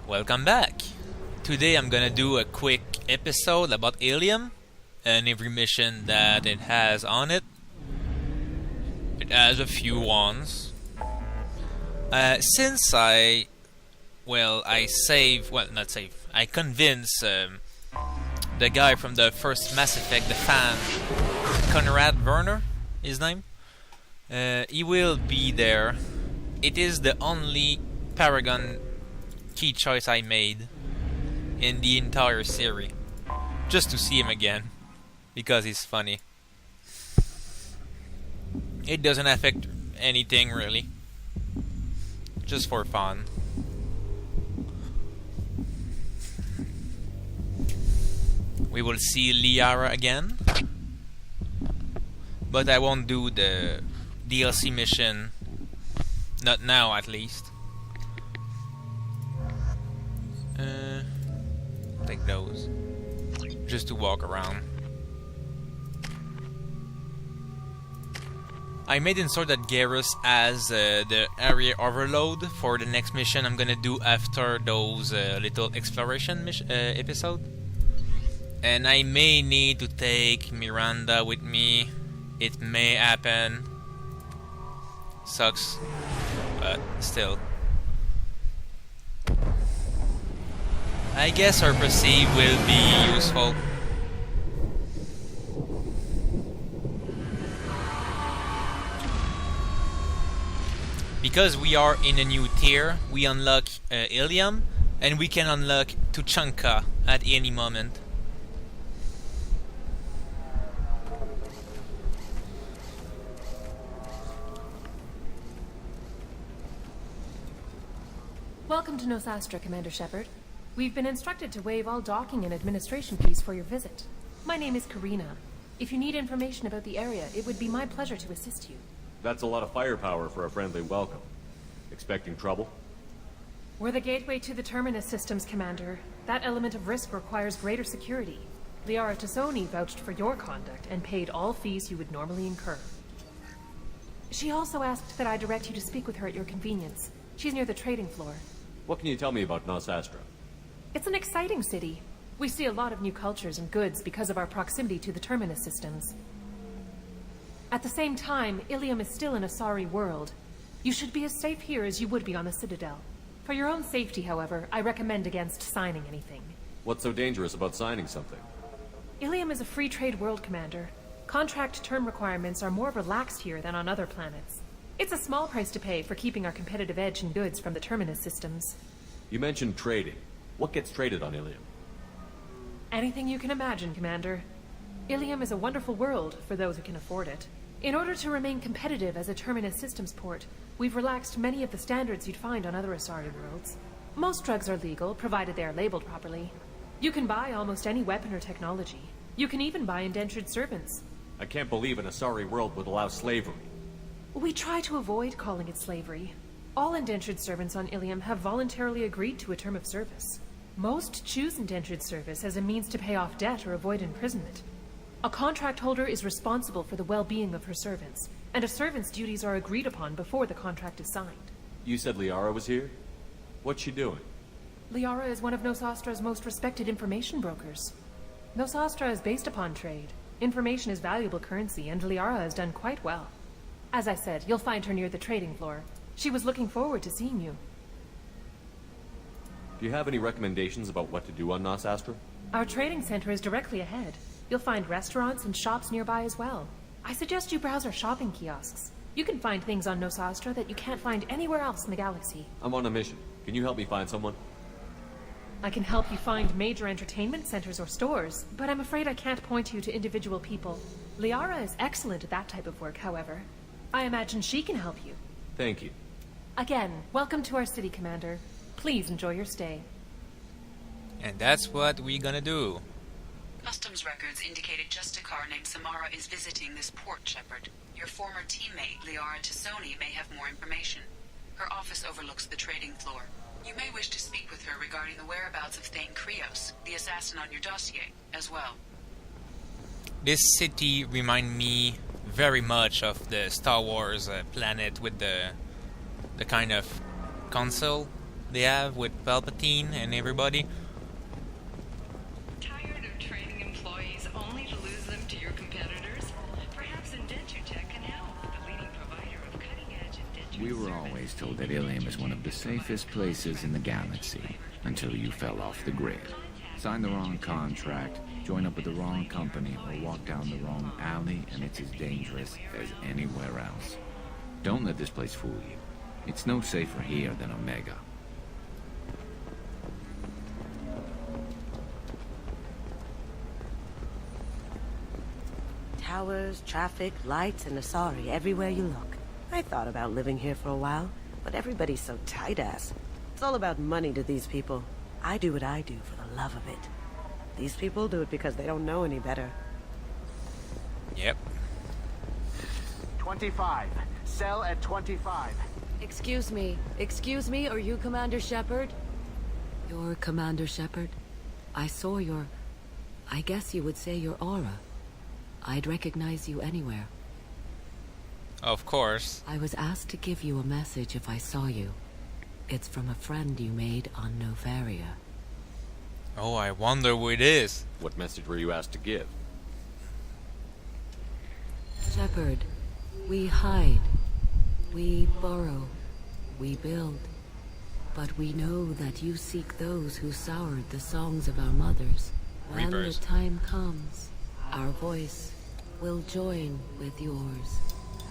Welcome back! Today I'm gonna do a quick episode about Ilium and every mission that it has on it. It has a few ones. Since I convinced the guy from the first Mass Effect, the fan, Conrad Werner, his name. He will be there. It is the only paragon key choice I made in the entire series, just to see him again, because he's funny. It doesn't affect anything really, just for fun. We will see Liara again, but I won't do the DLC mission, not now at least. Take those, just to walk around. I made in sort that Garrus as the area overload for the next mission I'm gonna do after those little exploration episode. And I may need to take Miranda with me. It may happen. Sucks, but still. I guess our perceive will be useful. Because we are in a new tier, we unlock Ilium, and we can unlock Tuchanka at any moment. Welcome to Nosastra, Commander Shepard. We've been instructed to waive all docking and administration fees for your visit. My name is Karina. If you need information about the area, it would be my pleasure to assist you. That's a lot of firepower for a friendly welcome. Expecting trouble? We're the gateway to the Terminus systems, Commander. That element of risk requires greater security. Liara Tassoni vouched for your conduct and paid all fees you would normally incur. She also asked that I direct you to speak with her at your convenience. She's near the trading floor. What can you tell me about Nosastra? It's an exciting city. We see a lot of new cultures and goods because of our proximity to the Terminus systems. At the same time, Ilium is still in a sorry world. You should be as safe here as you would be on the Citadel. For your own safety, however, I recommend against signing anything. What's so dangerous about signing something? Ilium is a free trade world, Commander. Contract term requirements are more relaxed here than on other planets. It's a small price to pay for keeping our competitive edge in goods from the Terminus systems. You mentioned trading. What gets traded on Ilium? Anything you can imagine, Commander. Ilium is a wonderful world for those who can afford it. In order to remain competitive as a Terminus systems port, we've relaxed many of the standards you'd find on other Asari worlds. Most drugs are legal, provided they are labeled properly. You can buy almost any weapon or technology. You can even buy indentured servants. I can't believe an Asari world would allow slavery. We try to avoid calling it slavery. All indentured servants on Ilium have voluntarily agreed to a term of service. Most choose indentured service as a means to pay off debt or avoid imprisonment. A contract holder is responsible for the well-being of her servants, and a servant's duties are agreed upon before the contract is signed. You said Liara was here? What's she doing? Liara is one of Nosastra's most respected information brokers. Nosastra is based upon trade. Information is valuable currency, and Liara has done quite well. As I said, you'll find her near the trading floor. She was looking forward to seeing you. Do you have any recommendations about what to do on Nosastra? Our trading center is directly ahead. You'll find restaurants and shops nearby as well. I suggest you browse our shopping kiosks. You can find things on Nosastra that you can't find anywhere else in the galaxy. I'm on a mission. Can you help me find someone? I can help you find major entertainment centers or stores, but I'm afraid I can't point you to individual people. Liara is excellent at that type of work, however. I imagine she can help you. Thank you. Again, welcome to our city, Commander. Please enjoy your stay. And that's what we're gonna do. Customs records indicated just a car named Samara is visiting this port, Shepard. Your former teammate, Liara Tassoni, may have more information. Her office overlooks the trading floor. You may wish to speak with her regarding the whereabouts of Thane Krios, the assassin on your dossier, as well. This city reminds me very much of the Star Wars planet with the kind of console they have with Palpatine and everybody. Tired of training employees only to lose them to your competitors? Perhaps Indenture can help, the leading provider of cutting-edge indenture. We were always told that Ilium is one of the safest places in the galaxy, until you fell off the grid. Sign the wrong contract, join up with the wrong company, or walk down the wrong alley, and it's as dangerous as anywhere else. Don't let this place fool you. It's no safer here than Omega. Towers, traffic, lights, and Asari everywhere you look. I thought about living here for a while, but everybody's so tight-ass. It's all about money to these people. I do what I do for the love of it. These people do it because they don't know any better. Yep. 25. Sell at 25. Excuse me, are you Commander Shepard? You're Commander Shepard? I saw your... I guess you would say your aura. I'd recognize you anywhere. Of course. I was asked to give you a message if I saw you. It's from a friend you made on Novaria. Oh, I wonder who it is. What message were you asked to give? Shepard, we hide. We burrow. We build. But we know that you seek those who soured the songs of our mothers. When Reapers. the time comes, our voice will join with yours.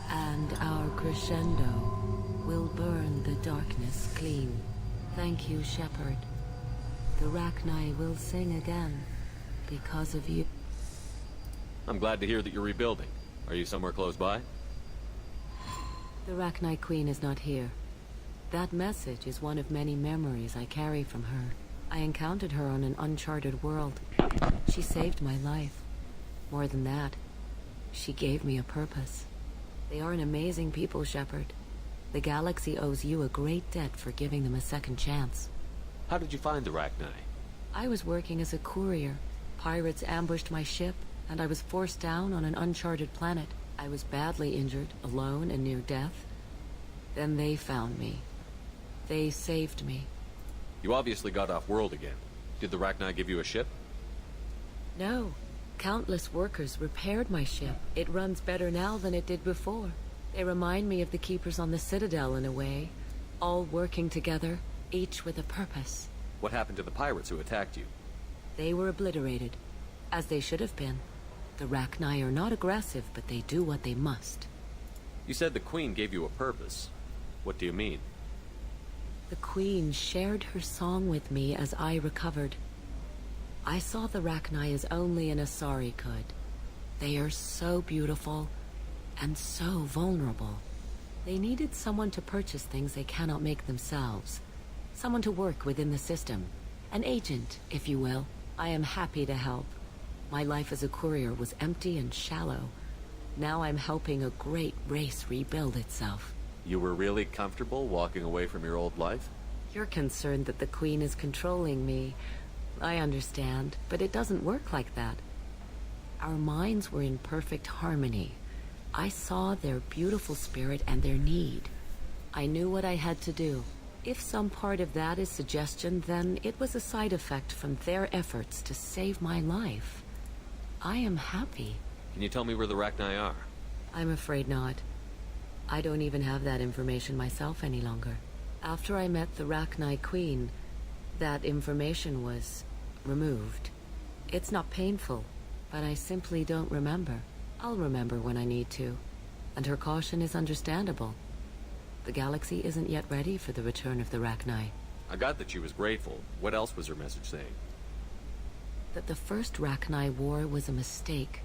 And our crescendo will burn the darkness clean. Thank you, Shepard. The Rachni will sing again because of you. I'm glad to hear that you're rebuilding. Are you somewhere close by? The Rachni Queen is not here. That message is one of many memories I carry from her. I encountered her on an uncharted world. She saved my life. More than that, she gave me a purpose. They are an amazing people, Shepard. The galaxy owes you a great debt for giving them a second chance. How did you find the Rachni? I was working as a courier. Pirates ambushed my ship, and I was forced down on an uncharted planet. I was badly injured, alone and near death. Then they found me. They saved me. You obviously got off world again. Did the Rachni give you a ship? No. Countless workers repaired my ship. It runs better now than it did before. They remind me of the Keepers on the Citadel in a way. All working together, each with a purpose. What happened to the pirates who attacked you? They were obliterated, as they should have been. The Rachni are not aggressive, but they do what they must. You said the Queen gave you a purpose. What do you mean? The Queen shared her song with me as I recovered. I saw the Rachni as only an Asari could. They are so beautiful and so vulnerable. They needed someone to purchase things they cannot make themselves. Someone to work within the system. An agent, if you will. I am happy to help. My life as a courier was empty and shallow. Now I'm helping a great race rebuild itself. You were really comfortable walking away from your old life? You're concerned that the Queen is controlling me. I understand, but it doesn't work like that. Our minds were in perfect harmony. I saw their beautiful spirit and their need. I knew what I had to do. If some part of that is suggestion, then it was a side effect from their efforts to save my life. I am happy. Can you tell me where the Rachni are? I'm afraid not. I don't even have that information myself any longer. After I met the Rachni Queen, that information was removed. It's not painful, but I simply don't remember. I'll remember when I need to, and her caution is understandable. The galaxy isn't yet ready for the return of the Rachni. I got that she was grateful. What else was her message saying? That the first Rachni war was a mistake.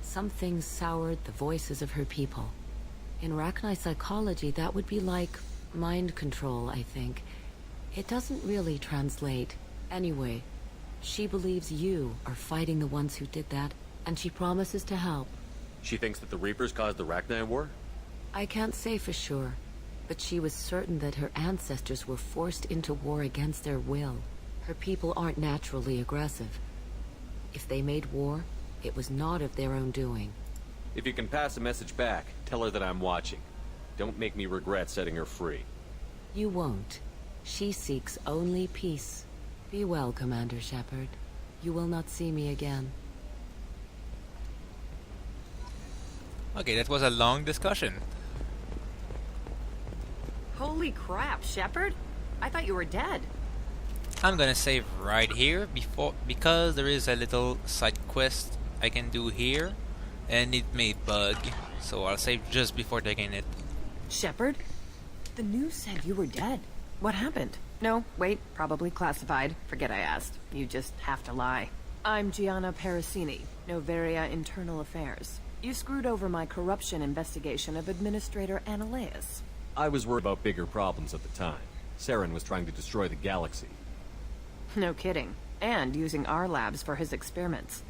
Some things soured the voices of her people. In Rachni psychology, that would be like mind control, I think. It doesn't really translate. Anyway, she believes you are fighting the ones who did that, and she promises to help. She thinks that the Reapers caused the Rachni war? I can't say for sure, but she was certain that her ancestors were forced into war against their will. Her people aren't naturally aggressive. If they made war, it was not of their own doing. If you can pass a message back, tell her that I'm watching. Don't make me regret setting her free. You won't. She seeks only peace. Be well, Commander Shepard. You will not see me again. Okay, that was a long discussion. Holy crap, Shepard! I thought you were dead. I'm gonna save right here because there is a little side quest I can do here, and it may bug, so I'll save just before taking it. Shepard? The news said you were dead. What happened? No, wait, probably classified. Forget I asked. You just have to lie. I'm Gianna Parasini, Noveria Internal Affairs. You screwed over my corruption investigation of Administrator Annaleus. I was worried about bigger problems at the time. Saren was trying to destroy the galaxy. No kidding. And using our labs for his experiments.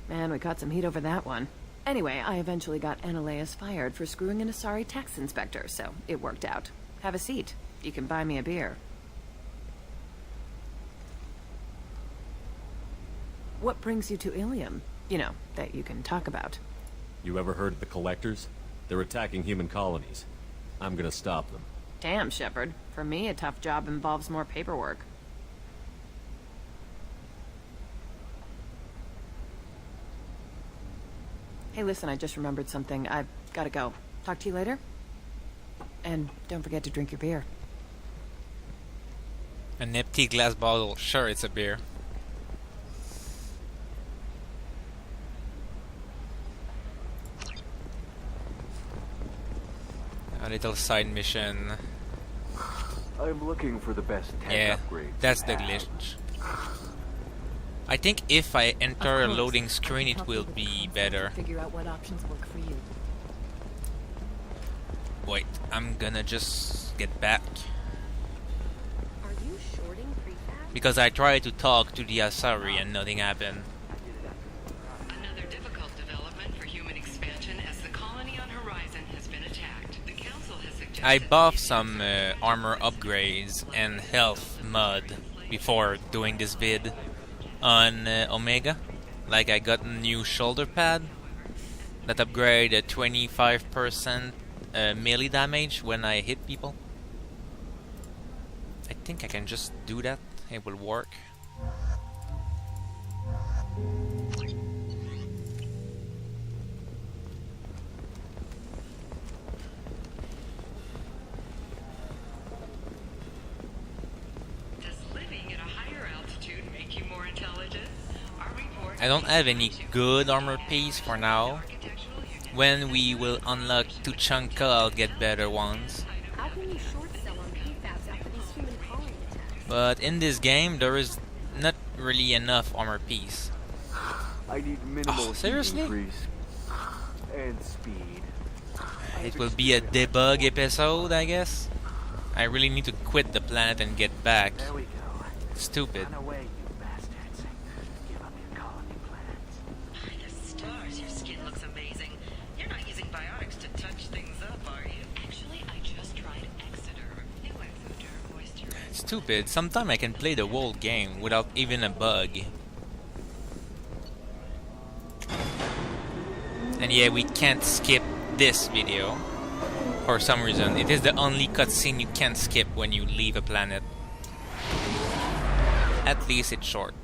Man, we caught some heat over that one. Anyway, I eventually got Annaleus fired for screwing an Asari tax inspector, so it worked out. Have a seat. You can buy me a beer. What brings you to Ilium? You know, that you can talk about. You ever heard of the Collectors? They're attacking human colonies. I'm gonna stop them. Damn, Shepard. For me, a tough job involves more paperwork. Hey, listen, I just remembered something. I've gotta go. Talk to you later? And don't forget to drink your beer. An empty glass bottle. Sure, it's a beer. A little side mission. I'm looking for the best tech Yeah, upgrades. that's the glitch. I think if I enter a loading screen, it will be better. Figure out what options work for you. Wait, I'm gonna just get back. Are you shorting prefab? Because I tried to talk to the Asari and nothing happened. Another difficult development for human expansion as the colony on Horizon has been attacked. The Council has suggested... I buffed some armor upgrades and health mod before doing this vid on Omega. Like I got a new shoulder pad that upgrade 25% melee damage when I hit people. I think I can just do that. It will work. Does living at a higher altitude make you more intelligent? Our report... I don't have any good armor piece for now. When we will unlock Tuchanka, I'll get better ones. How can you short sell on prefabs after these human colony attacks? But in this game, there is not really enough armor piece. I need minimal heat seriously? increase and speed. It will be a debug episode, I guess. I really need to quit the planet and get back. There we go. Stupid. Run away, you bastards. Give up your colony plans. The stars, your skin looks amazing. You're not using biotics to touch things up, are you? Actually, I just tried Exoderm. New Exoderm moisturizer. Stupid. Sometime I can play the whole game without even a bug. And yeah, we can't skip this video. For some reason. It is the only cutscene you can't skip when you leave a planet. At least it's short.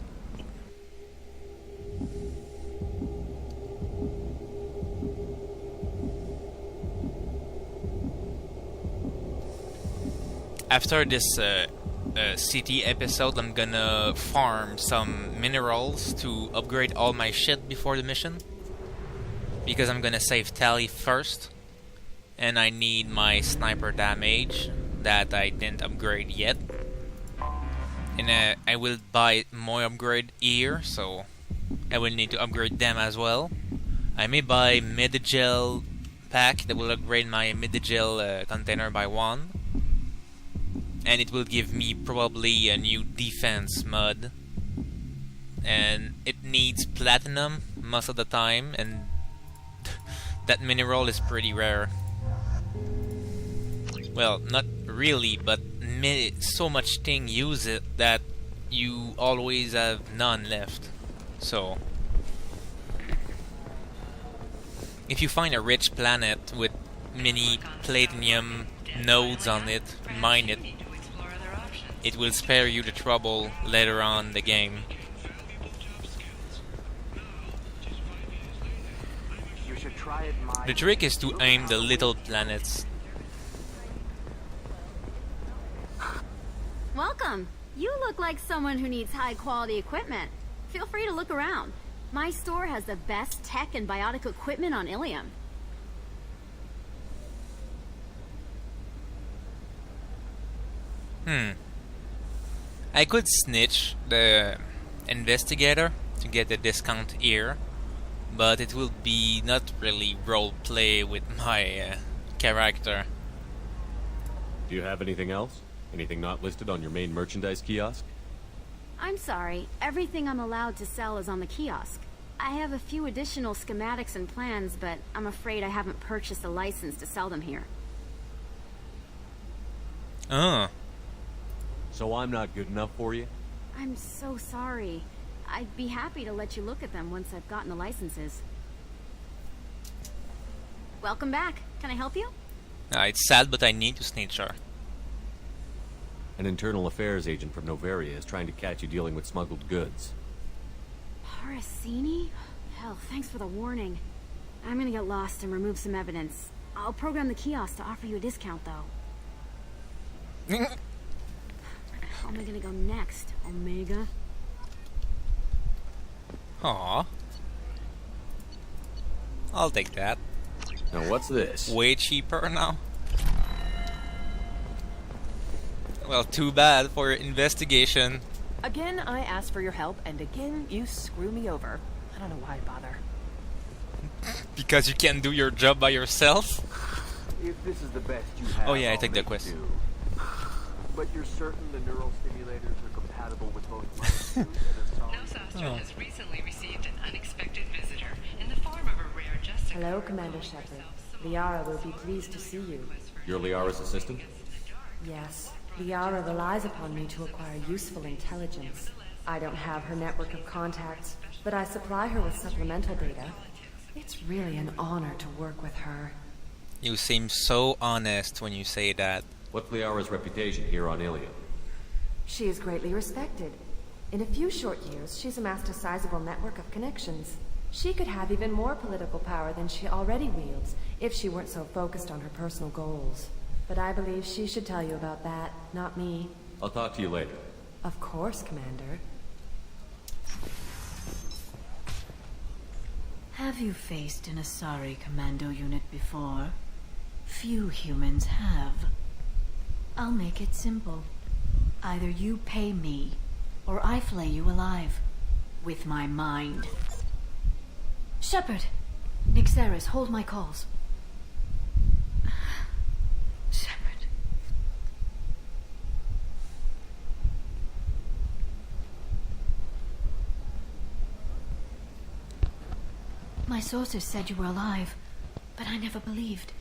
After this city episode, I'm gonna farm some minerals to upgrade all my shit before the mission. Because I'm gonna save Tally first. And I need my sniper damage that I didn't upgrade yet. And I will buy more upgrade here, so I will need to upgrade them as well. I may buy Medigel pack that will upgrade my Medigel container by 1. And it will give me probably a new defense mod. And it needs platinum most of the time, and that mineral is pretty rare. Well, not really, but so much thing use it that you always have none left. So, if you find a rich planet with many platinum nodes on it, mine it. Need to explore other options. it will spare you the trouble later on in the game. You should try it, The trick is to aim the little planets. Welcome. You look like someone who needs high-quality equipment. Feel free to look around. My store has the best tech and biotic equipment on Ilium. I could snitch the investigator to get a discount here, but it will be not really roleplay with my character. Do you have anything else? Anything not listed on your main merchandise kiosk? I'm sorry. Everything I'm allowed to sell is on the kiosk. I have a few additional schematics and plans, but I'm afraid I haven't purchased a license to sell them here. So I'm not good enough for you? I'm so sorry. I'd be happy to let you look at them once I've gotten the licenses. Welcome back. Can I help you? It's sad, but I need to snitch her. An internal affairs agent from Novaria is trying to catch you dealing with smuggled goods. Parasini? Hell, thanks for the warning. I'm gonna get lost and remove some evidence. I'll program the kiosk to offer you a discount, though. How am I gonna go next, Omega? Aww. I'll take that. Now what's this? Way cheaper now. Well, too bad for your investigation. Again, I ask for your help, and again, you screw me over. I don't know why I bother. Because you can't do your job by yourself? If this is the best you have, Oh yeah, I I'll take the make quest. do. But you're certain the neural stimulators are compatible with both my suit and a Nostostra has recently received an unexpected visitor in the form of a rare justice. Hello, Commander Shepard. Liara will be pleased to see you. You're Liara's assistant? Yes. Liara relies upon me to acquire useful intelligence. I don't have her network of contacts, but I supply her with supplemental data. It's really an honor to work with her. You seem so honest when you say that. What's Liara's reputation here on Ilium? She is greatly respected. In a few short years, she's amassed a sizable network of connections. She could have even more political power than she already wields if she weren't so focused on her personal goals. But I believe she should tell you about that, not me. I'll talk to you later. Of course, Commander. Have you faced an Asari commando unit before? Few humans have. I'll make it simple. Either you pay me, or I flay you alive. With my mind. Shepard! Nixeris, hold my calls. Shepard. My sources said you were alive, but I never believed.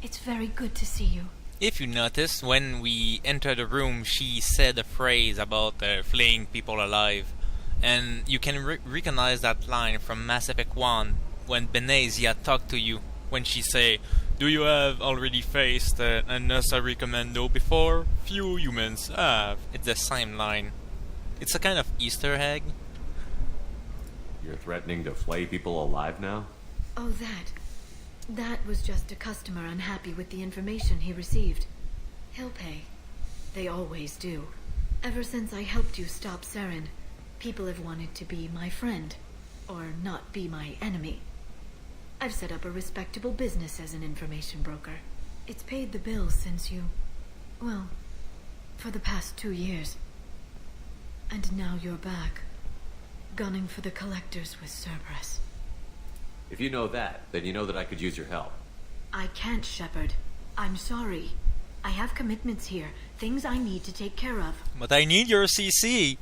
It's very good to see you. If you notice, when we enter the room, she said a phrase about flaying people alive. And you can recognize that line from Mass Effect 1 when Benezia talked to you. When she say, "Do you have already faced an Asari commando before? Few humans have." It's the same line. It's a kind of Easter egg. You're threatening to flay people alive now? Oh, That was just a customer unhappy with the information he received. He'll pay. They always do. Ever since I helped you stop Saren, people have wanted to be my friend, or not be my enemy. I've set up a respectable business as an information broker. It's paid the bills since you... well, for the past 2 years. And now you're back, gunning for the collectors with Cerberus. If you know that, then you know that I could use your help. I can't, Shepard. I'm sorry. I have commitments here, things I need to take care of. But I need your CC.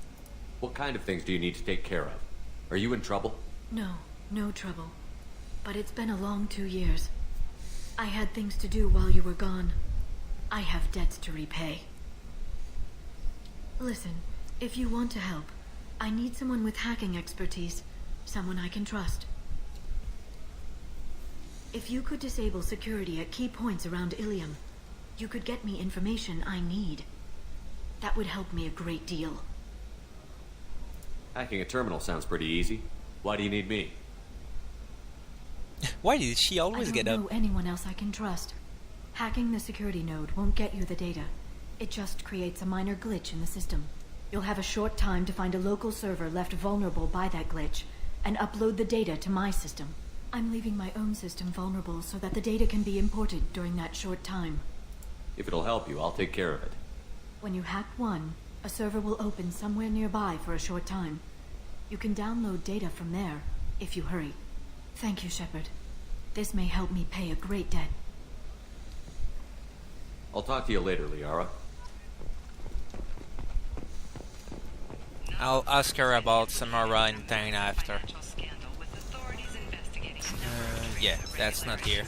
What kind of things do you need to take care of? Are you in trouble? No trouble. But it's been a long 2 years. I had things to do while you were gone. I have debts to repay. Listen, if you want to help, I need someone with hacking expertise. Someone I can trust. If you could disable security at key points around Ilium, you could get me information I need. That would help me a great deal. Hacking a terminal sounds pretty easy. Why do you need me? Why did she always get I up? don't know anyone else I can trust. Hacking the security node won't get you the data. It just creates a minor glitch in the system. You'll have a short time to find a local server left vulnerable by that glitch and upload the data to my system. I'm leaving my own system vulnerable so that the data can be imported during that short time. If it'll help you, I'll take care of it. When you hack one, a server will open somewhere nearby for a short time. You can download data from there, if you hurry. Thank you, Shepard. This may help me pay a great debt. I'll talk to you later, Liara. I'll ask her about Samara and Tane after. Yeah, that's not here.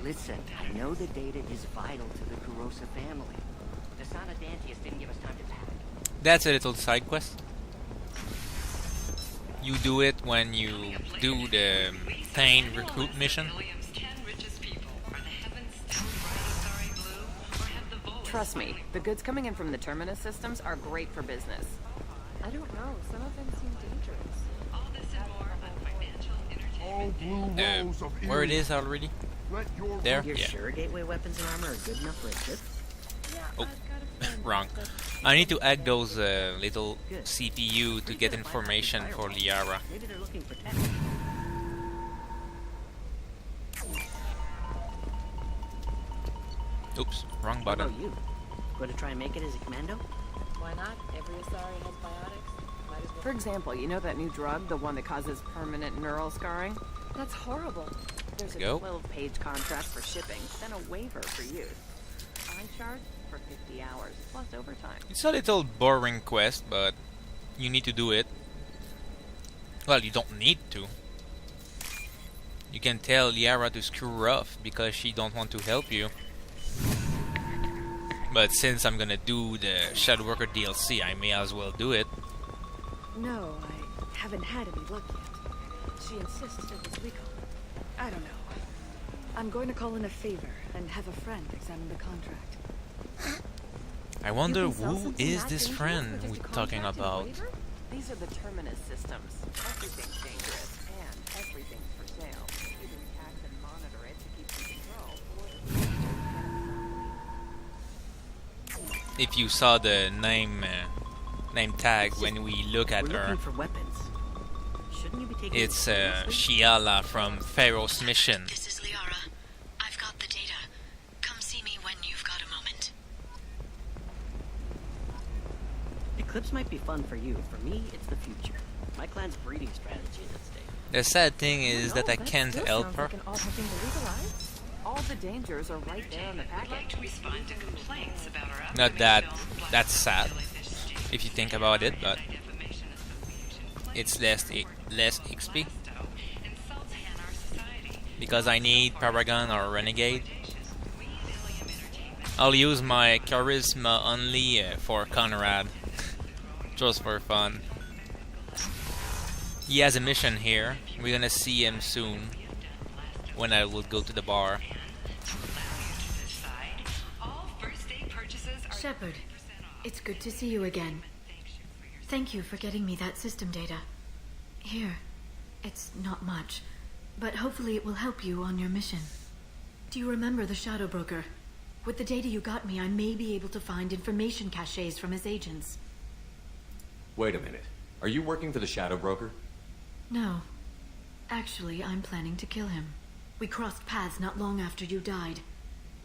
Listen, I know the data is vital to the Kurosa family. The Sanadantius didn't give us time to pack. That's a little side quest. You do it when you do the Tane recruit mission. Trust me, the goods coming in from the Terminus systems are great for business. I don't know. Some of them seem dangerous. All this and more on financial entertainment. All blue rolls of Where it Ilium. is already? Let your There? You're Yeah. sure gateway weapons and armor are good enough for a ship? Oh, wrong. I need to hack those little CPU to get information for Liara. Maybe they're looking for tech. Oops, wrong What button. about you? Going to try and make it as a commando? Why not? Every Asari has biotics. Might as well. For example, you know that new drug, the one that causes permanent neural scarring? That's horrible. There's a Go. 12-page contract for shipping, then a waiver for use. I charge for 50 hours, plus overtime. It's a little boring quest, but you need to do it. Well, you don't need to. You can tell Liara to screw her off because she don't want to help you. But since I'm gonna do the Shadow Worker DLC, I may as well do it. No, I haven't had any luck yet. She insists it was legal. I don't know. I'm going to call in a favor and have a friend examine the contract. I wonder You can sell who something is that this dangerous friend with just we're a talking contract and a about. waiver? These are the Terminus systems. Everything's dangerous, and everything's for sale. You can tax and monitor it to keep in control. If you saw the name tag when we look at We're her, looking for weapons. Shouldn't you be taking it's it seriously? Shiala from Pharaoh's Mission. This is Liara. I've got the data. Come see me when you've got a moment. Eclipse might be fun for you. For me, it's the future. My clan's breeding strategy is at stake. The sad thing is that I that can't still help sounds her. like an awful thing to legalize. All the dangers are right there on the Would like package. to respond to complaints about our Not upcoming that film, Black that's sad Jellyfish Sting. if you think about it, but Anti-Defamation Association claims it's less XP insults our society. because I need Paragon or Renegade. We at Ilium Entertainment I'll use my charisma only for Conrad, just for fun. He has a mission here. We're gonna see him soon when I will go to the bar. all first day purchases are Shepard, it's good to see you again. Thank you for getting me that system data. Here, it's not much, but hopefully it will help you on your mission. Do you remember the Shadow Broker? With the data you got me, I may be able to find information caches from his agents. Wait a minute. Are you working for the Shadow Broker? No. Actually, I'm planning to kill him. We crossed paths not long after you died.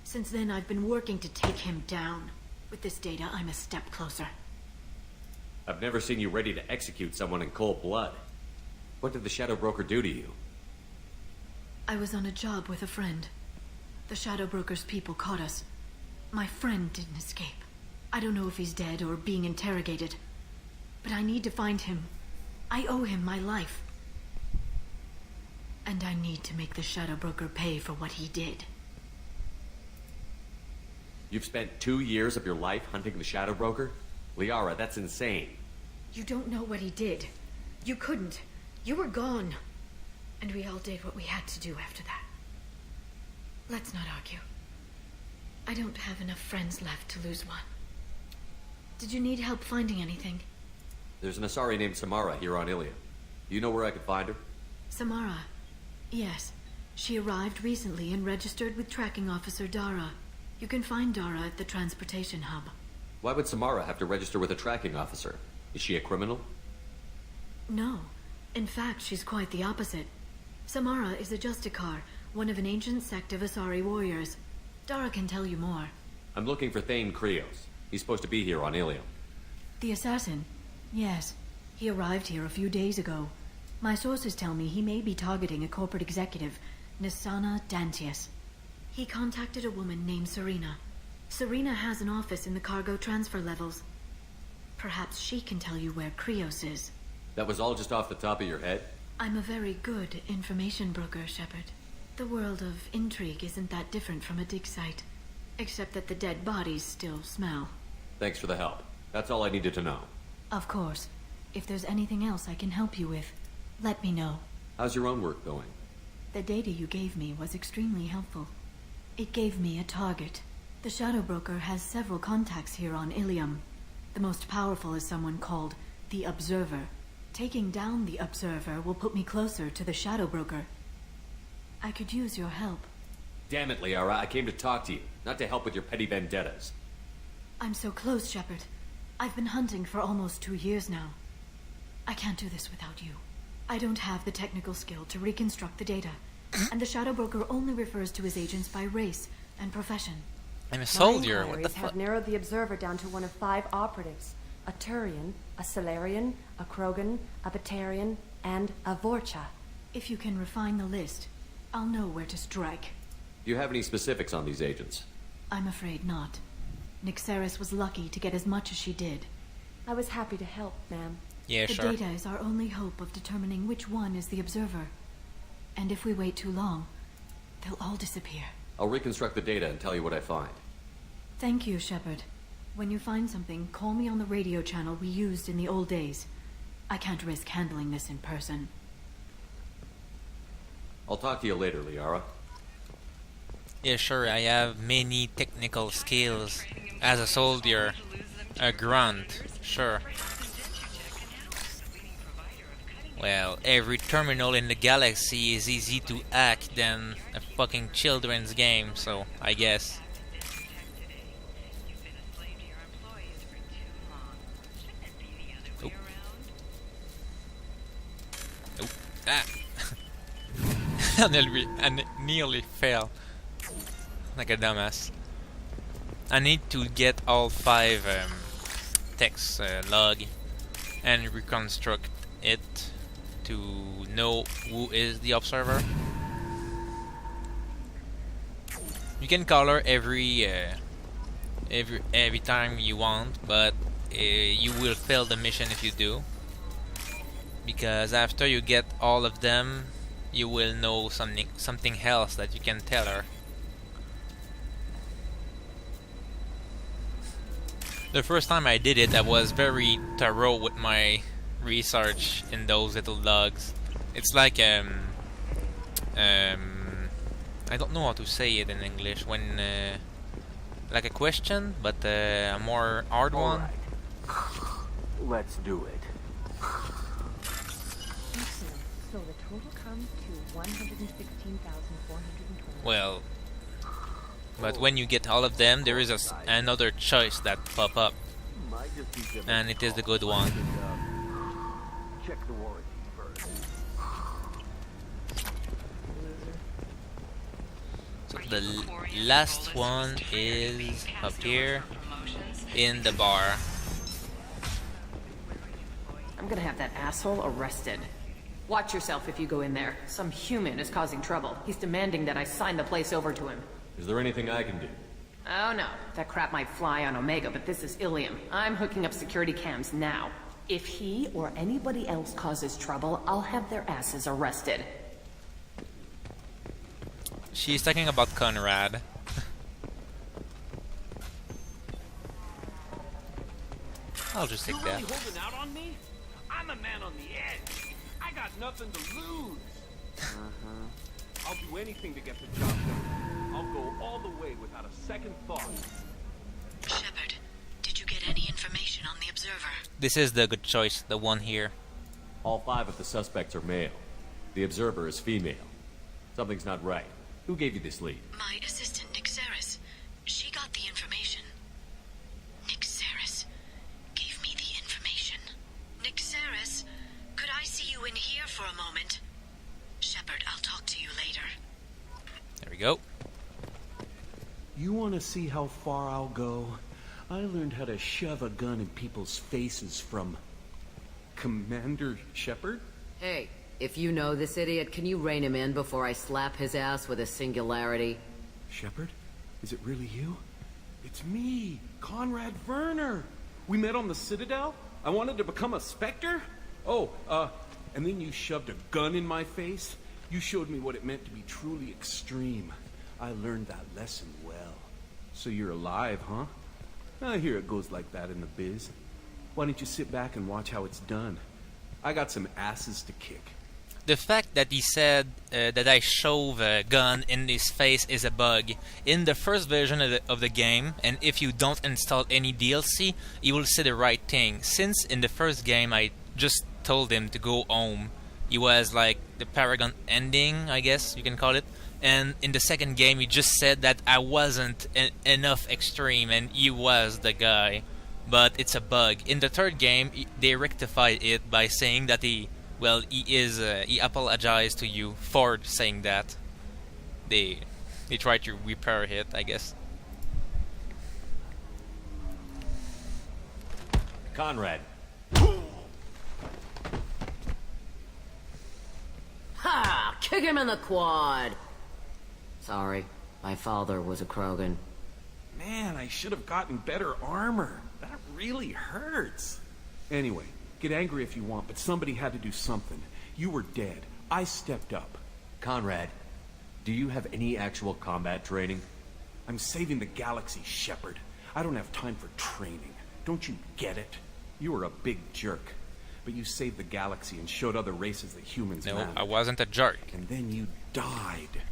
Since then, I've been working to take him down. With this data, I'm a step closer. I've never seen you ready to execute someone in cold blood. What did the Shadow Broker do to you? I was on a job with a friend. The Shadow Broker's people caught us. My friend didn't escape. I don't know if he's dead or being interrogated. But I need to find him. I owe him my life. And I need to make the Shadow Broker pay for what he did. You've spent 2 years of your life hunting the Shadow Broker? Liara, that's insane. You don't know what he did. You couldn't. You were gone. and we all did what we had to do after that. Let's not argue. I don't have enough friends left to lose one. Did you need help finding anything? There's an Asari named Samara here on Ilium. Do you know where I could find her? Samara? Yes. She arrived recently and registered with Tracking Officer Dara. You can find Dara at the transportation hub. Why would Samara have to register with a tracking officer? Is she a criminal? No. In fact, she's quite the opposite. Samara is a Justicar, one of an ancient sect of Asari warriors. Dara can tell you more. I'm looking for Thane Krios. He's supposed to be here on Ilium. The assassin? Yes. He arrived here a few days ago. My sources tell me he may be targeting a corporate executive, Nisana Dantius. He contacted a woman named Serena. Serena has an office in the cargo transfer levels. Perhaps she can tell you where Krios is. That was all just off the top of your head? I'm a very good information broker, Shepard. The world of intrigue isn't that different from a dig site, except that the dead bodies still smell. Thanks for the help. That's all I needed to know. Of course. If there's anything else I can help you with, let me know. How's your own work going? The data you gave me was extremely helpful. It gave me a target. The Shadow Broker has several contacts here on Ilium. The most powerful is someone called the Observer. Taking down the Observer will put me closer to the Shadow Broker. I could use your help. Damn it, Liara, I came to talk to you, not to help with your petty vendettas. I'm so close, Shepard. I've been hunting for almost 2 years now. I can't do this without you. I don't have the technical skill to reconstruct the data, and the Shadow Broker only refers to his agents by race and profession. I'm a soldier, My what the inquiries have fuck? narrowed the Observer down to one of 5 operatives. A Turian, a Solarian, a Krogan, a Batarian, and a Vorcha. If you can refine the list, I'll know where to strike. Do you have any specifics on these agents? I'm afraid not. Nixeris was lucky to get as much as she did. I was happy to help, ma'am. Yeah, the sure. data is our only hope of determining which one is the Observer. And if we wait too long, they'll all disappear. I'll reconstruct the data and tell you what I find. Thank you, Shepard. When you find something, call me on the radio channel we used in the old days. I can't risk handling this in person. I'll talk to you later, Liara. Yeah, sure, I have many technical skills. As a soldier, a grunt, sure. Well, every terminal in the galaxy is easy to hack than a fucking children's game, so I guess. Oh. Oh. Ah! I nearly fell. Like a dumbass. I need to get all 5 text log and reconstruct it to know who is the observer. You can color every time you want, but you will fail the mission if you do, because after you get all of them, you will know something else that you can tell her. The first time I did it, I was very thorough with my research in those little logs. It's like I don't know how to say it in English, when like a question, but a more hard one. Let's do it. Excellent. So the total comes to 116,420. Well, but when you get all of them, there is another choice that pop up, and it is the good one. Check the warranty first. So the last one is up here in the bar. I'm gonna have that asshole arrested. Watch yourself if you go in there. Some human is causing trouble. He's demanding that I sign the place over to him. Is there anything I can do? Oh no, that crap might fly on Omega, but this is Ilium. I'm hooking up security cams now. If he or anybody else causes trouble, I'll have their asses arrested. She's talking about Conrad. I'll just take that. Holding out on me? I'm a man on the edge. I got nothing to lose. I'll do anything to get the job done. I'll go all the way without a second thought. Shepard, did you get any information on the observer? This is the good choice, the one here. All 5 of the suspects are male. The observer is female. Something's not right. Who gave you this lead? My assistant, Nick Saris. She got the information. Nick Saris gave me the information. Nick Saris, could I see you in here for a moment? Shepard, I'll talk to you later. There we go. You want to see how far I'll go? I learned how to shove a gun in people's faces from Commander Shepard? Hey, if you know this idiot, can you rein him in before I slap his ass with a singularity? Shepard? Is it really you? It's me, Conrad Werner. We met on the Citadel? I wanted to become a Spectre? Oh, and then you shoved a gun in my face? You showed me what it meant to be truly extreme. I learned that lesson well. So you're alive, huh? I hear it goes like that in the biz. Why don't you sit back and watch how it's done? I got some asses to kick. The fact that he said that I shove a gun in his face is a bug. In the first version of the game, and if you don't install any DLC, you will say the right thing. Since in the first game I just told him to go home. He was like the paragon ending, I guess you can call it. And in the second game he just said that I wasn't enough extreme and he was the guy. But it's a bug. In the third game they rectified it by saying that he apologized to you for saying that. They tried to repair it, I guess. Conrad. Ha! Kick him in the quad! Sorry, my father was a Krogan. Man, I should have gotten better armor. That really hurts. Anyway, get angry if you want, but somebody had to do something. You were dead. I stepped up. Conrad, do you have any actual combat training? I'm saving the galaxy, Shepard. I don't have time for training. Don't you get it? You were a big jerk. But you saved the galaxy and showed other races that humans No, matter. I wasn't a jerk. And then you died.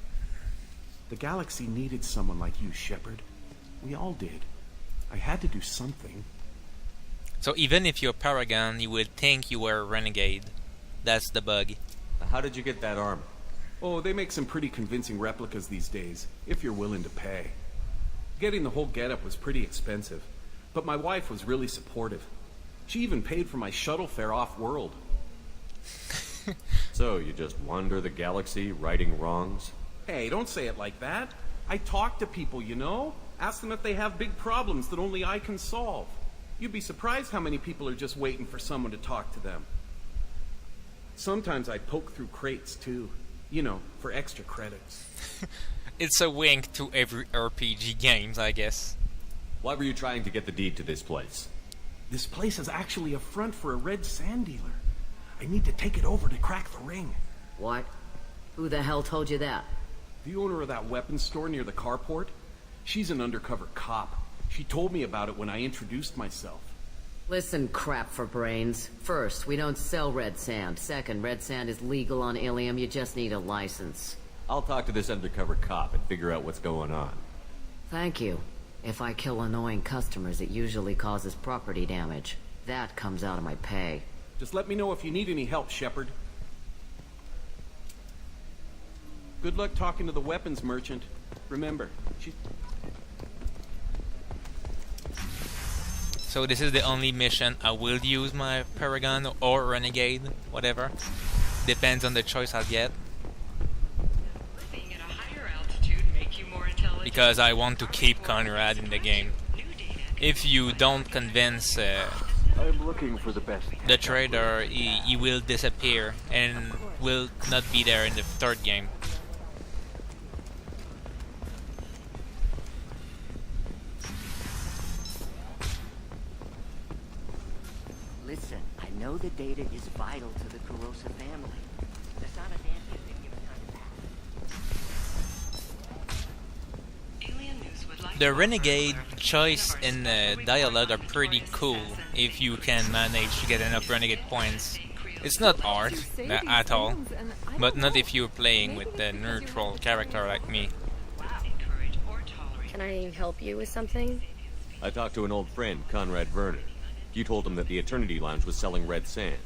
The galaxy needed someone like you, Shepard. We all did. I had to do something. So even if you're Paragon, you would think you were a renegade. That's the bug. How did you get that armor? Oh, they make some pretty convincing replicas these days, if you're willing to pay. Getting the whole getup was pretty expensive, but my wife was really supportive. She even paid for my shuttle fare off-world. So, you just wander the galaxy, righting wrongs? Hey, don't say it like that. I talk to people, you know? Ask them if they have big problems that only I can solve. You'd be surprised how many people are just waiting for someone to talk to them. Sometimes I poke through crates, too. You know, for extra credits. It's a wink to every RPG games, I guess. Why were you trying to get the deed to this place? This place is actually a front for a red sand dealer. I need to take it over to crack the ring. What? Who the hell told you that? The owner of that weapons store near the carport. She's an undercover cop. She told me about it when I introduced myself. Listen, crap for brains. First, we don't sell red sand. Second, red sand is legal on Ilium. You just need a license. I'll talk to this undercover cop and figure out what's going on. Thank you. If I kill annoying customers, it usually causes property damage. That comes out of my pay. Just let me know if you need any help, Shepard. Good luck talking to the weapons merchant. Remember, she's... So this is the only mission I will use my Paragon or Renegade, whatever. Depends on the choice I'll get. Being at a higher altitude make you more intelligent. Because I want to keep Conrad in the game. If you don't convince I'm looking for the best. the trader, he will disappear and will not be there in the third game. Listen, I know the data is vital to the Corrosa family. The Sanadantians didn't give us time to pass. The renegade choice in dialogue are pretty cool if you can manage to get enough renegade points. It's not hard at all, but not if you're playing with a neutral character like me. Can I help you with something? I talked to an old friend, Conrad Werner. You told him that the Eternity Lounge was selling red sand.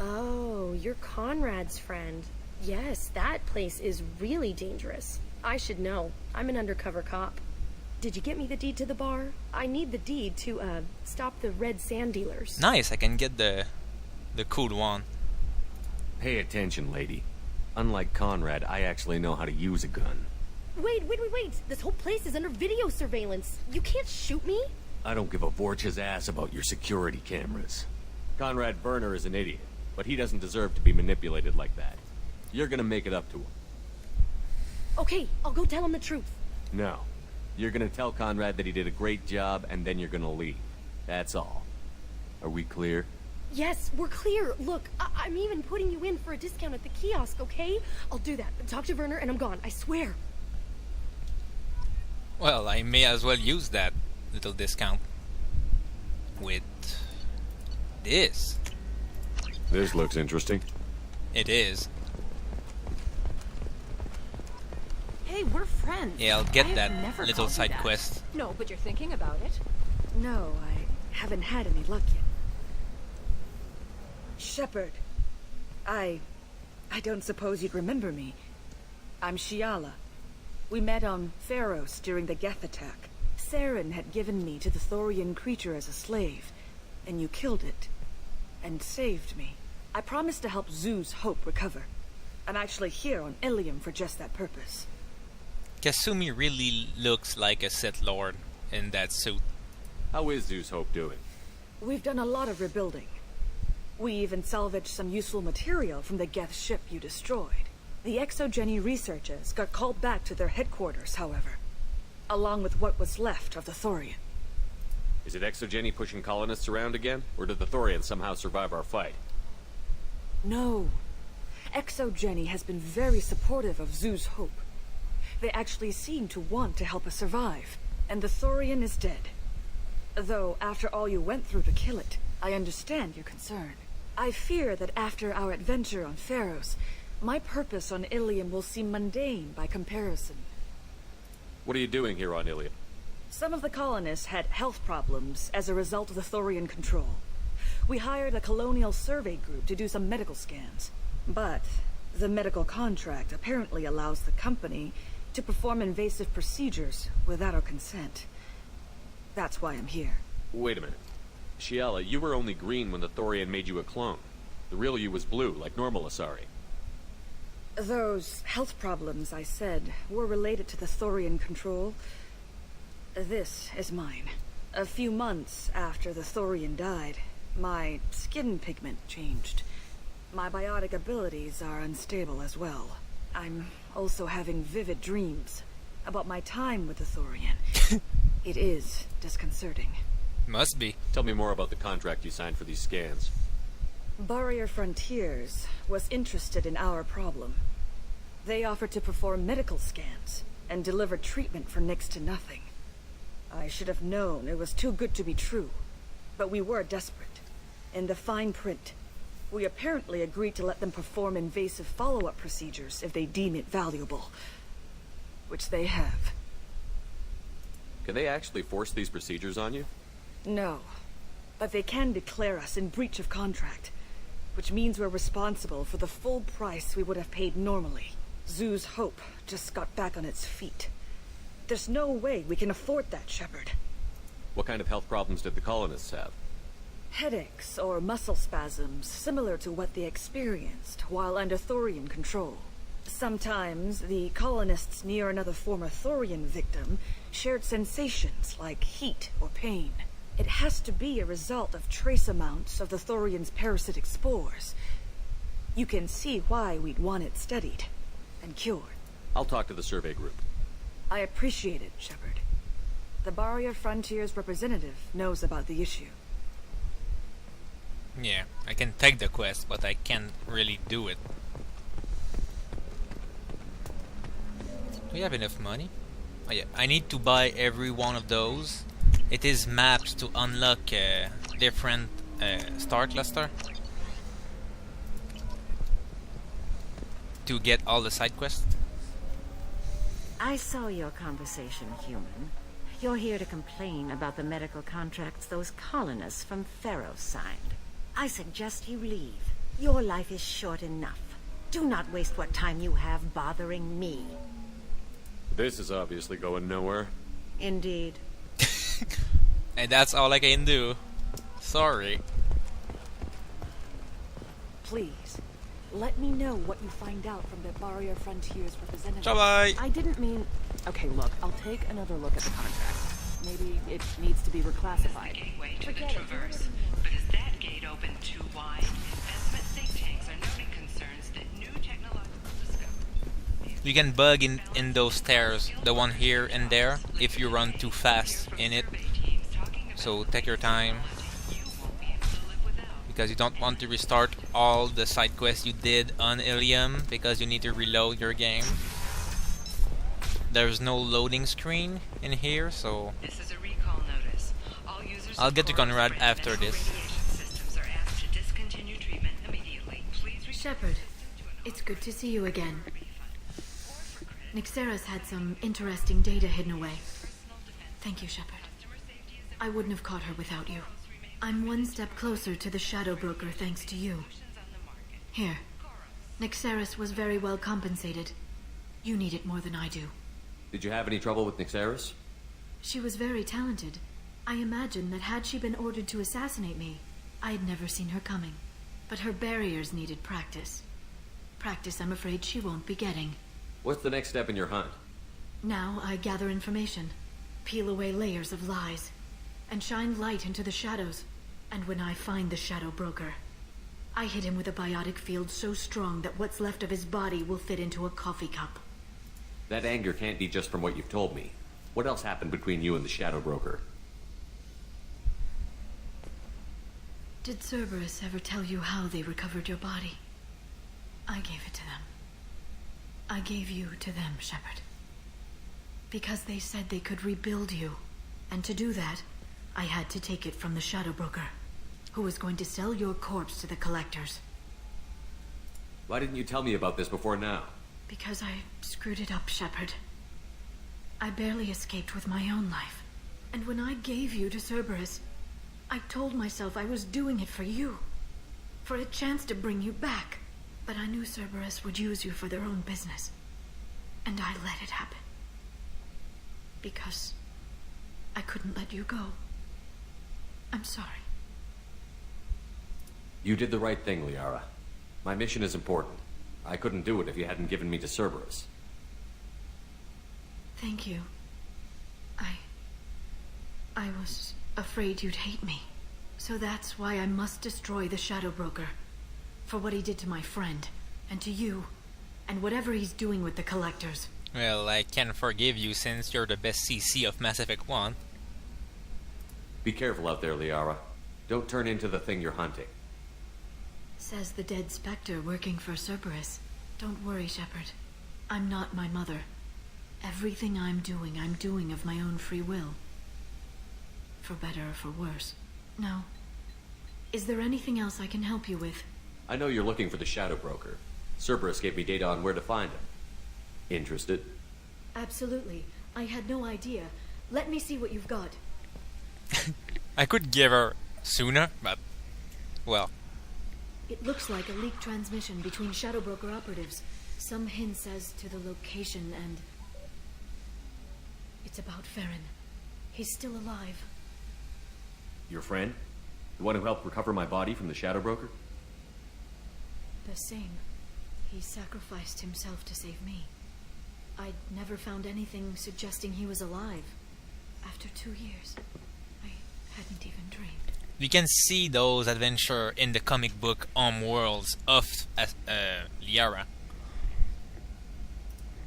Oh, you're Conrad's friend. Yes, that place is really dangerous. I should know. I'm an undercover cop. Did you get me the deed to the bar? I need the deed to, stop the red sand dealers. Nice, I can get the cool one. Pay attention, lady. Unlike Conrad, I actually know how to use a gun. Wait. This whole place is under video surveillance. You can't shoot me? I don't give a Vorch's ass about your security cameras. Conrad Werner is an idiot, but he doesn't deserve to be manipulated like that. You're gonna make it up to him. Okay, I'll go tell him the truth. No. You're gonna tell Conrad that he did a great job, and then you're gonna leave. That's all. Are we clear? Yes, we're clear. Look, I'm even putting you in for a discount at the kiosk, okay? I'll do that. Talk to Werner and I'm gone, I swear. Well, I may as well use that little discount with this. This looks interesting. It is. Hey, we're friends. Yeah, I'll get I that have never little called you side that. quest. No, but you're thinking about it. No, I haven't had any luck yet. Shepard. I don't suppose you'd remember me. I'm Shiala. We met on Pharos during the Geth attack. Saren had given me to the Thorian creature as a slave, and you killed it. And saved me. I promised to help Zeus Hope recover. I'm actually here on Ilium for just that purpose. Kasumi really looks like a Sith Lord in that suit. How is Zeus Hope doing? We've done a lot of rebuilding. We even salvaged some useful material from the Geth ship you destroyed. The Exogeny researchers got called back to their headquarters, however, along with what was left of the Thorian. Is it Exogeny pushing colonists around again, or did the Thorians somehow survive our fight? No. Exogeny has been very supportive of Zeus Hope. They actually seem to want to help us survive, and the Thorian is dead. Though, after all you went through to kill it, I understand your concern. I fear that after our adventure on Pharos, my purpose on Ilium will seem mundane by comparison. What are you doing here on Ilium? Some of the colonists had health problems as a result of the Thorian control. We hired a colonial survey group to do some medical scans. But the medical contract apparently allows the company to perform invasive procedures without our consent. That's why I'm here. Wait a minute. Shiala, you were only green when the Thorian made you a clone. The real you was blue, like normal Asari. Those health problems, I said, were related to the Thorian control. This is mine. A few months after the Thorian died, my skin pigment changed. My biotic abilities are unstable as well. I'm also having vivid dreams about my time with the Thorian. It is disconcerting. Must be. Tell me more about the contract you signed for these scans. Barrier Frontiers was interested in our problem. They offered to perform medical scans and deliver treatment for next to nothing. I should have known it was too good to be true, but we were desperate. In the fine print, we apparently agreed to let them perform invasive follow-up procedures if they deem it valuable. Which they have. Can they actually force these procedures on you? No, but they can declare us in breach of contract, which means we're responsible for the full price we would have paid normally. Zeus Hope just got back on its feet. There's no way we can afford that, Shepard. What kind of health problems did the colonists have? Headaches or muscle spasms similar to what they experienced while under Thorian control. Sometimes the colonists near another former Thorian victim shared sensations like heat or pain. It has to be a result of trace amounts of the Thorian's parasitic spores. You can see why we'd want it studied and cured. I'll talk to the survey group. I appreciate it, Shepard. The Barrier Frontiers representative knows about the issue. Yeah, I can take the quest, but I can't really do it. Do we have enough money? Oh yeah, I need to buy every one of those. It is mapped to unlock different star cluster. to get all the side quests. I saw your conversation, human. You're here to complain about the medical contracts those colonists from Pharaoh signed. I suggest you leave. Your life is short enough. Do not waste what time you have bothering me. This is obviously going nowhere. Indeed. And that's all I can do. Sorry. Please, let me know what you find out from the Barrier Frontiers representative. Bye-bye. I didn't mean... Okay, look, I'll take another look at the contract. Maybe it needs to be reclassified. Gateway to the Traverse. But is that gate open too wide? Investment think tanks are noting concerns that new technological discoveries... You can bug in those stairs, the one here and there, if you run too fast in it. So take your time, because you don't want to restart all the side quests you did on Ilium, because you need to reload your game. There's no loading screen in here, so This is a recall notice. All users I'll get to Conrad after this. systems are asked to discontinue treatment immediately. Please Shepard, it's good to see you again. Nixeris had some interesting data hidden away. Thank you, Shepard. I wouldn't have caught her without you. I'm one step closer to the Shadow Broker thanks to you. Here. Nixeris was very well compensated. You need it more than I do. Did you have any trouble with Nixeris? She was very talented. I imagine that had she been ordered to assassinate me, I had never seen her coming. But her barriers needed practice. Practice I'm afraid she won't be getting. What's the next step in your hunt? Now I gather information, peel away layers of lies, and shine light into the shadows. And when I find the Shadow Broker, I hit him with a biotic field so strong that what's left of his body will fit into a coffee cup. That anger can't be just from what you've told me. What else happened between you and the Shadow Broker? Did Cerberus ever tell you how they recovered your body? I gave it to them. I gave you to them, Shepard. Because they said they could rebuild you. And to do that, I had to take it from the Shadow Broker, who was going to sell your corpse to the collectors. Why didn't you tell me about this before now? Because I screwed it up, Shepard. I barely escaped with my own life. And when I gave you to Cerberus, I told myself I was doing it for you. For a chance to bring you back. But I knew Cerberus would use you for their own business. And I let it happen. Because I couldn't let you go. I'm sorry. You did the right thing, Liara. My mission is important. I couldn't do it if you hadn't given me to Cerberus. Thank you. I was afraid you'd hate me. So that's why I must destroy the Shadow Broker. For what he did to my friend, and to you, and whatever he's doing with the collectors. Well, I can forgive you since you're the best CC of Mass Effect 1. Be careful out there, Liara. Don't turn into the thing you're hunting. Says the dead Spectre working for Cerberus. Don't worry, Shepard. I'm not my mother. Everything I'm doing of my own free will. For better or for worse. Now, is there anything else I can help you with? I know you're looking for the Shadow Broker. Cerberus gave me data on where to find him. Interested? Absolutely. I had no idea. Let me see what you've got. I could give her sooner, but... well... It looks like a leaked transmission between Shadow Broker operatives. Some hints as to the location and... It's about Farron. He's still alive. Your friend? The one who helped recover my body from the Shadow Broker? The same. He sacrificed himself to save me. I'd never found anything suggesting he was alive. After 2 years, I hadn't even dreamed. We can see those adventures in the comic book Worlds of Liara.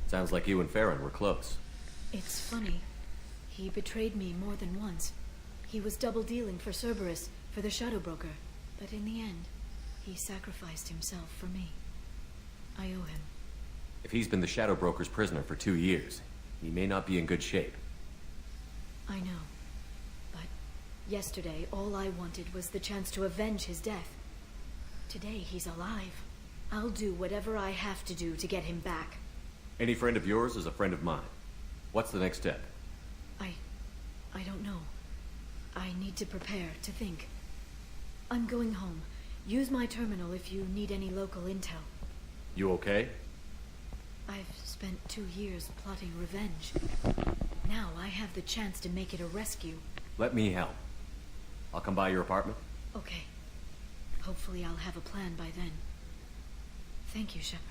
Sounds like you and Farron were close. It's funny. He betrayed me more than once. He was double-dealing for Cerberus, for the Shadow Broker. But in the end, he sacrificed himself for me. I owe him. If he's been the Shadow Broker's prisoner for 2 years, he may not be in good shape. I know. But yesterday, all I wanted was the chance to avenge his death. Today, he's alive. I'll do whatever I have to do to get him back. Any friend of yours is a friend of mine. What's the next step? I don't know. I need to prepare, to think. I'm going home. Use my terminal if you need any local intel. You okay? I've spent 2 years plotting revenge. Now I have the chance to make it a rescue. Let me help. I'll come by your apartment. Okay. Hopefully I'll have a plan by then. Thank you, Shepard.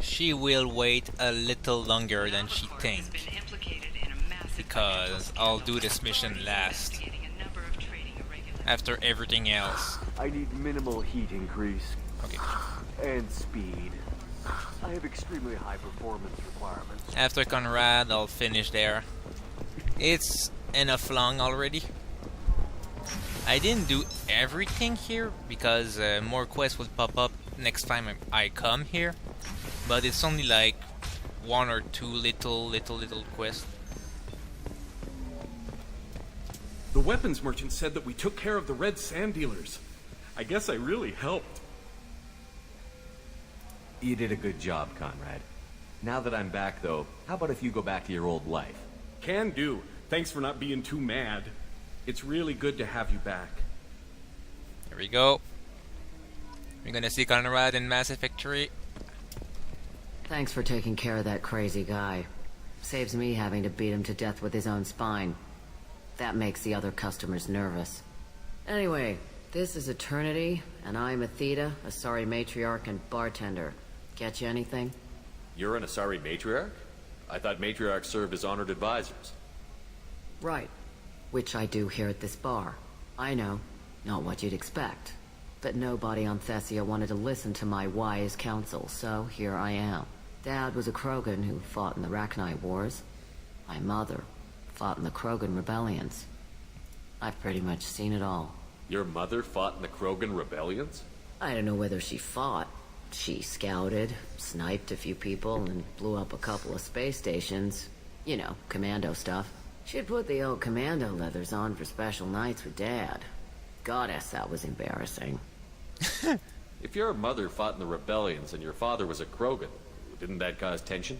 She will wait a little longer than she thinks, because I'll do this mission last, after everything else. I need minimal heat increase. Okay. And speed. I have extremely high performance requirements. After Conrad, I'll finish there. It's enough long already. I didn't do everything here, because more quests will pop up next time I come here. But it's only like 1 or 2 little quests. The weapons merchant said that we took care of the red sand dealers. I guess I really helped. You did a good job, Conrad. Now that I'm back, though, how about if you go back to your old life? Can do. Thanks for not being too mad. It's really good to have you back. Here we go. We're gonna see Conrad in Mass Effect 3. Thanks for taking care of that crazy guy. Saves me having to beat him to death with his own spine. That makes the other customers nervous. Anyway, this is Eternity, and I'm Athena, Asari matriarch and bartender. Get you anything? You're an Asari matriarch? I thought matriarchs served as honored advisors. Right. Which I do here at this bar. I know, not what you'd expect. But nobody on Thessia wanted to listen to my wise counsel, so here I am. Dad was a Krogan who fought in the Rachni Wars. My mother fought in the Krogan rebellions. I've pretty much seen it all. Your mother fought in the Krogan rebellions? I don't know whether she fought. She scouted, sniped a few people, and blew up a couple of space stations. You know, commando stuff. She'd put the old commando leathers on for special nights with Dad. Goddess, that was embarrassing. If your mother fought in the rebellions and your father was a Krogan, didn't that cause tension?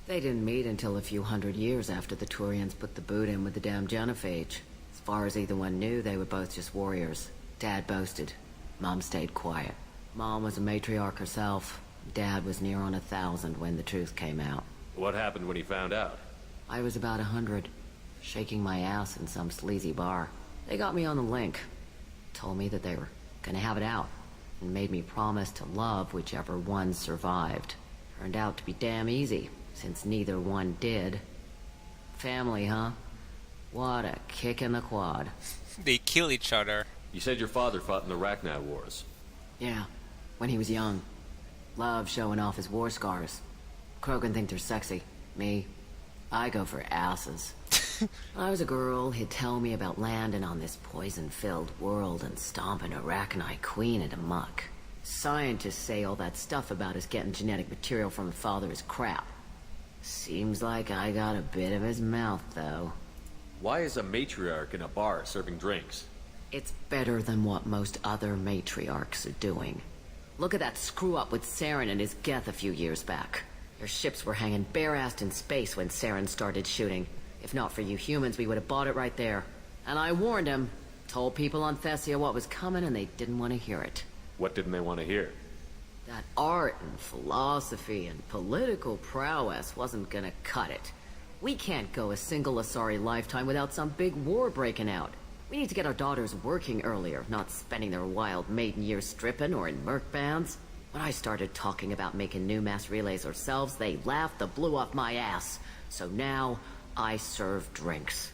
They didn't meet until a few hundred years after the Turians put the boot in with the damn genophage. As far as either one knew, they were both just warriors. Dad boasted. Mom stayed quiet. Mom was a matriarch herself. Dad was near on 1,000 when the truth came out. What happened when he found out? I was about 100, shaking my ass in some sleazy bar. They got me on the link. Told me that they were gonna have it out, and made me promise to love whichever one survived. Turned out to be damn easy, since neither one did. Family, huh? What a kick in the quad. They kill each other. You said your father fought in the Rachni Wars. Yeah, when he was young. Loved showing off his war scars. Krogan think they're sexy. Me, I go for asses. When I was a girl, he'd tell me about landing on this poison-filled world and stomping a Rachni queen into muck. Scientists say all that stuff about us getting genetic material from the father is crap. Seems like I got a bit of his mouth, though. Why is a matriarch in a bar serving drinks? It's better than what most other matriarchs are doing. Look at that screw-up with Saren and his Geth a few years back. Their ships were hanging bare-assed in space when Saren started shooting. If not for you humans, we would have bought it right there. And I warned him. Told people on Thessia what was coming, and they didn't want to hear it. What didn't they want to hear? That art and philosophy and political prowess wasn't gonna cut it. We can't go a single Asari lifetime without some big war breaking out. We need to get our daughters working earlier, not spending their wild maiden years stripping or in merc bands. When I started talking about making new mass relays ourselves, they laughed the blue off my ass. So now, I serve drinks.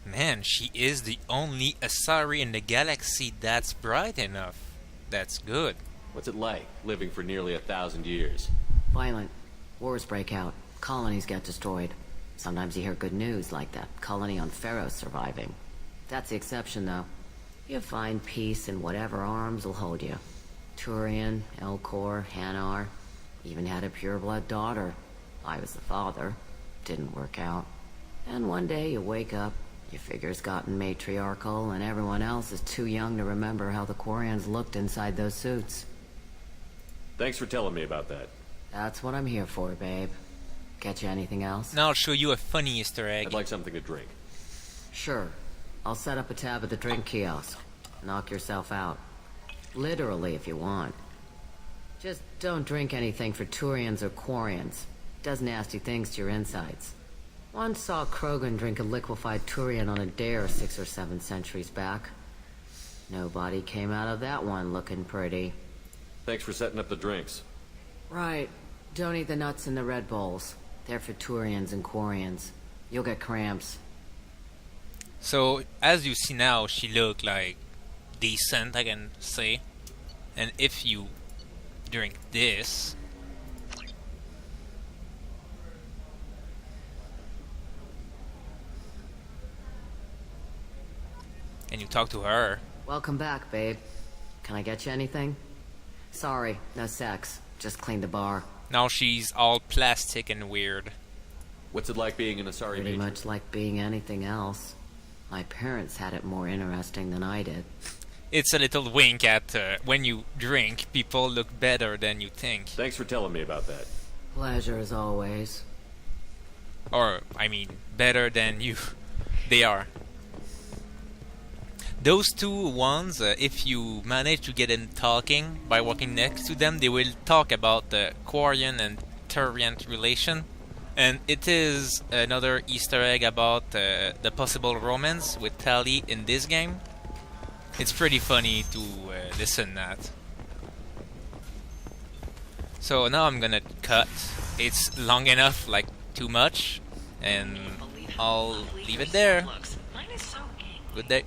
Man, she is the only Asari in the galaxy that's bright enough. That's good. What's it like, living for nearly 1,000 years? Violent. Wars break out. Colonies get destroyed. Sometimes you hear good news, like that colony on Pharaoh surviving. That's the exception, though. You find peace in whatever arms will hold you. Turian, Elcor, Hanar. Even had a pureblood daughter. I was the father. Didn't work out. And one day you wake up, Your figure's gotten matriarchal, and everyone else is too young to remember how the Quarians looked inside those suits. Thanks for telling me about that. That's what I'm here for, babe. Get you anything else? Now I'll show you a funny Easter egg. I'd like something to drink. Sure. I'll set up a tab at the drink kiosk. Knock yourself out. Literally, if you want. Just don't drink anything for Turians or Quarians. Does nasty things to your insides. Once saw Krogan drink a liquefied Turian on a dare 6 or 7 centuries back. Nobody came out of that one looking pretty. Thanks for setting up the drinks. Right. Don't eat the nuts in the Red Bowls. They're for Turians and Quarians. You'll get cramps. So, as you see now, she looked like decent, I can say. And if you drink this, and you talk to her. Welcome back, babe. Can I get you anything? Sorry, no sex. Just clean the bar. Now she's all plastic and weird. What's it like being an Asari Pretty matron? much like being anything else. My parents had it more interesting than I did. It's a little wink at when you drink, people look better than you think. Thanks for telling me about that. Pleasure as always. Or, I mean, better than you. They are. Those two ones, if you manage to get them talking by walking next to them, they will talk about the Quarian and Turian relation. And it is another Easter egg about the possible romance with Tali in this game. It's pretty funny to listen that. So now I'm gonna cut. It's long enough, like too much, and I'll leave it there. Good day.